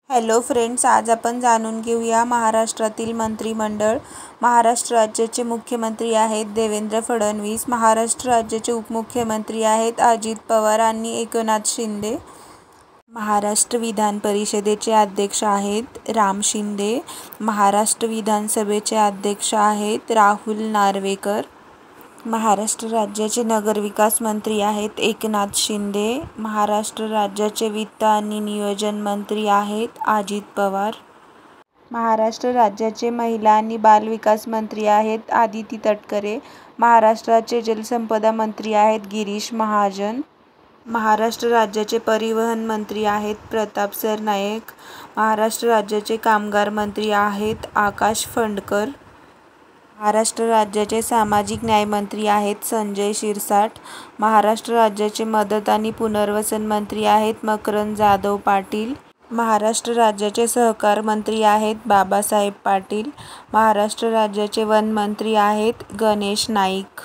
Hello friends, आज आपण जाणून घेऊया महाराष्ट्रातील मंत्रिमंडळ. महाराष्ट्र राज्याचे मुख्यमंत्री आहेत देवेंद्र फडणवीस. महाराष्ट्र राज्याचे उपमुख्यमंत्री आहेत अजित पवार आणि एकनाथ शिंदे. महाराष्ट्र विधान परिषदेचे अध्यक्ष आहेत राम शिंदे. महाराष्ट्र विधानसभेचे अध्यक्ष आहेत राहुल नार्वेकर. महाराष्ट्र राज्याचे नगरविकास मंत्री आहेत एकनाथ शिंदे. महाराष्ट्र राज्याचे वित्त आणि नियोजन मंत्री आहेत अजित पवार. महाराष्ट्र राज्याचे महिला आणि बालविकास मंत्री आहेत आदिती तटकरे. महाराष्ट्राचे जलसंपदा मंत्री आहेत गिरीश महाजन. महाराष्ट्र राज्याचे परिवहन मंत्री आहेत प्रताप सरनाईक. महाराष्ट्र राज्याचे कामगार मंत्री आहेत आकाश फंडकर. महाराष्ट्र राज्याचे सामाजिक न्याय मंत्री आहेत संजय शिरसाट. महाराष्ट्र राज्याचे मदत आणि पुनर्वसन मंत्री आहेत मकरंद जाधव पाटील. महाराष्ट्र राज्याचे सहकार मंत्री आहेत बाबासाहेब पाटील. महाराष्ट्र राज्याचे वन मंत्री आहेत गणेश नाईक.